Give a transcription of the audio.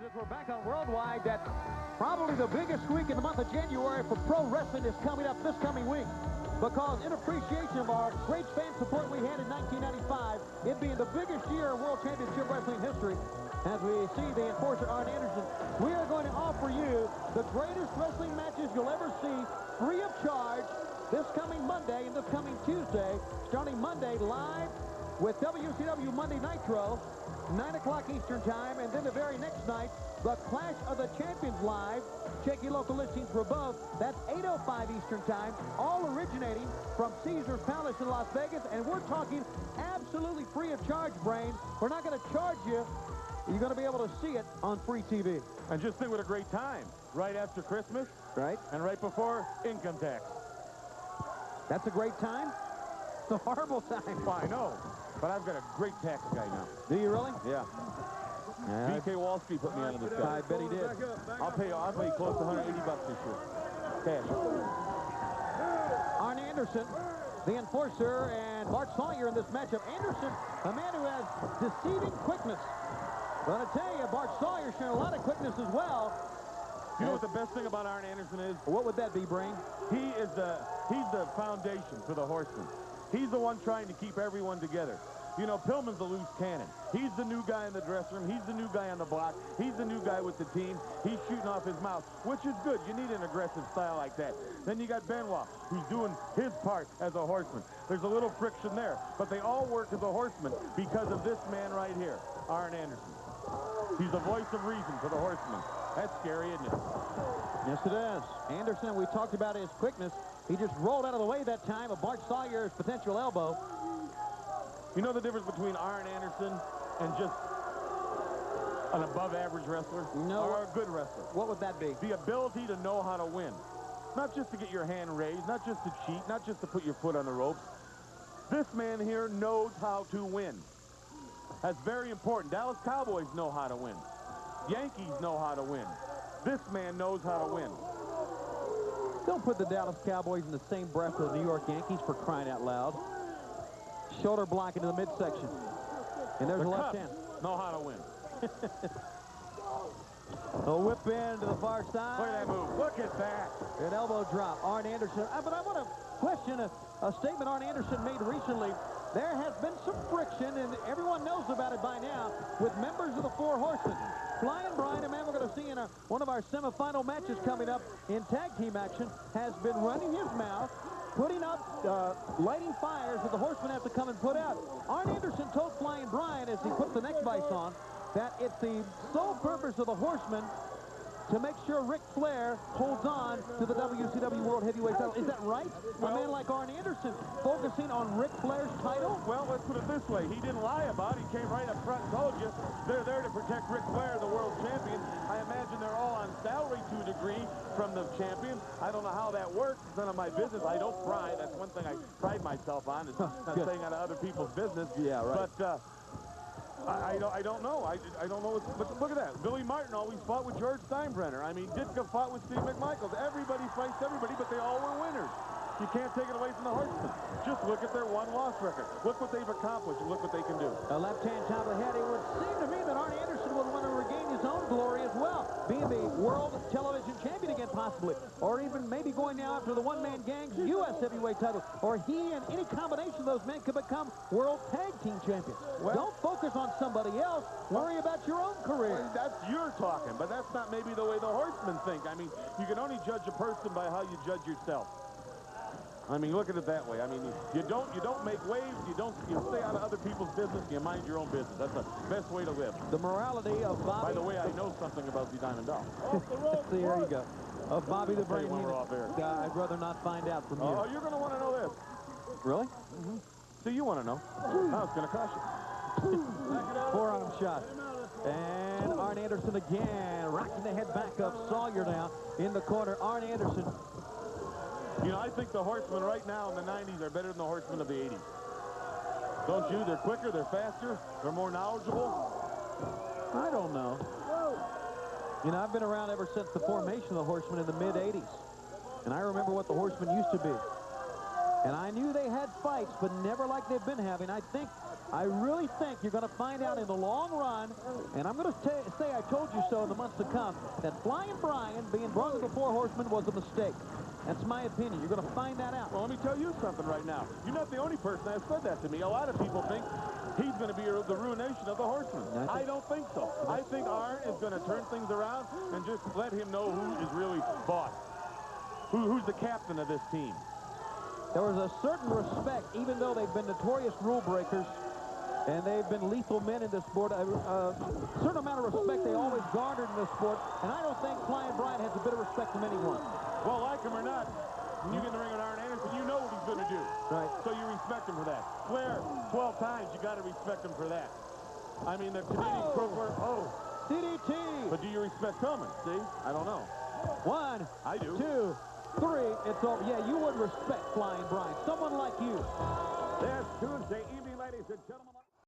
as we're back on Worldwide, that probably the biggest week in the month of January for pro wrestling is coming up this coming week. Because in appreciation of our great fan support we had in 1995, it being the biggest year of World Championship Wrestling history, as we see the enforcer Arn Anderson, we are going to offer you the greatest wrestling matches you'll ever see, free of charge, this coming Monday and this coming Tuesday. Starting Monday live with WCW Monday Nitro, 9 o'clock Eastern Time, and then the very next night, the Clash of the Champions live. Check your local listings for both. That's 8:05 Eastern Time, all originating from Caesars Palace in Las Vegas, and we're talking absolutely free of charge, Brain. We're not going to charge you. You're going to be able to see it on free TV. And just think what a great time. Right after Christmas. Right. And right before income tax. That's a great time. It's a horrible time. Well, I know. But I've got a great tax guy now. Do you really? Yeah. BK Wall Street put me onto this guy. I bet he did. I'll pay close to $180 this year. Cash. Arn Anderson, the enforcer, and Bart Sawyer in this matchup. Anderson, a man who has deceiving quickness. But I tell you, Bart Sawyer showing a lot of quickness as well. You know what the best thing about Arn Anderson is? What would that be, Brain? He's the foundation for the Horsemen. He's the one trying to keep everyone together. You know, Pillman's the loose cannon. He's the new guy in the dressing room. He's the new guy on the block. He's the new guy with the team. He's shooting off his mouth, which is good. You need an aggressive style like that. Then you got Benoit, who's doing his part as a horseman. There's a little friction there, but they all work as a horseman because of this man right here, Arn Anderson. He's the voice of reason for the Horsemen. That's scary, isn't it? Yes, it is. Anderson, we talked about his quickness. He just rolled out of the way that time of Bart Sawyer's potential elbow. You know the difference between Arn Anderson and just an above-average wrestler? No. Or a good wrestler? What would that be? The ability to know how to win. Not just to get your hand raised, not just to cheat, not just to put your foot on the ropes. This man here knows how to win. That's very important. Dallas Cowboys know how to win. Yankees know how to win. This man knows how to win. Don't put the Dallas Cowboys in the same breath as the New York Yankees, for crying out loud. Shoulder block into the midsection. And there's a left hand. Know how to win. A whip in to the far side. Look at that move. Look at that. An elbow drop. Arn Anderson. But I want to question a statement Arn Anderson made recently. There has been some friction, and everyone knows about it by now, with members of the Four Horsemen. Flying Brian, a man we're going to see in one of our semifinal matches coming up in tag team action, has been running his mouth, putting up, lighting fires that the Horsemen have to come and put out. Arn Anderson told Flying Brian, as he puts the neck vice on, that it's the sole purpose of the Horsemen to make sure Ric Flair holds on to the WCW World Heavyweight title. Is that right? Well, a man like Arn Anderson focusing on Ric Flair's title? Well, let's put it this way. He didn't lie about it. He came right up front and told you they're there to protect Ric Flair, the world champion. I imagine they're all on salary to a degree from the champion. I don't know how that works. It's none of my business. I don't pry. That's one thing I pride myself on, is not staying out of other people's business. Yeah, right. But I don't know. I don't know. But look at that. Billy Martin always fought with George Steinbrenner. I mean, Ditka fought with Steve McMichaels. Everybody fights everybody, but they all were winners. You can't take it away from the Horsemen. Just look at their one-loss record. Look what they've accomplished and look what they can do. A left-hand top of the head. It would seem to me that Arn Anderson would want to regain his own glory as well, being the world television champion again, possibly, or even maybe going now after the one-man gang's U.S. heavyweight title, or he and any combination of those men could become world tag team champions. Well, don't focus on somebody else. Worry about your own career. Well, that's your talking, but that's not maybe the way the Horsemen think. I mean, you can only judge a person by how you judge yourself. I mean, look at it that way. I mean, you don't make waves. You stay out of other people's business. You mind your own business. That's the best way to live. The morality of Bobby. By the way, I know something about the Diamond Doll. See, here you go. Of Bobby the Brain when we're off air. I'd rather not find out from you. Oh, you're going to want to know this. Really? Mm-hmm. So you want to know? No, it's going to cost you. Forearm shot. And Arn Anderson again, rocking the head back up. Sawyer now in the corner. Arn Anderson. You know, I think the Horsemen right now in the 90s are better than the Horsemen of the 80s. Don't you? They're quicker, they're faster, they're more knowledgeable. I don't know. You know, I've been around ever since the formation of the Horsemen in the mid-80s. And I remember what the Horsemen used to be. And I knew they had fights, but never like they've been having. I think I really think you're going to find out in the long run, and I'm going to say I told you so in the months to come, that Flying Brian being brought to the Four Horsemen was a mistake. That's my opinion. You're going to find that out. Well, let me tell you something right now. You're not the only person that said that to me. A lot of people think he's going to be the ruination of the Horsemen. I don't think so. I think Arn is going to turn things around and just let him know who is really boss. Who's the captain of this team. There was a certain respect, even though they've been notorious rule breakers, and they've been lethal men in this sport. A certain amount of respect they always garnered in this sport, and I don't think Flying Brian has a bit of respect from anyone. Well, like him or not, when you get in the ring with Arn Anderson, you know what he's going to do. Right. So you respect him for that. Flair, 12 times, you got to respect him for that. I mean, the Canadian croaker, DDT. But do you respect Pillman? See? I don't know. 1, I do. 2, 3. It's over. Yeah, you would respect Flying Brian. Someone like you. This Tuesday evening, ladies and gentlemen.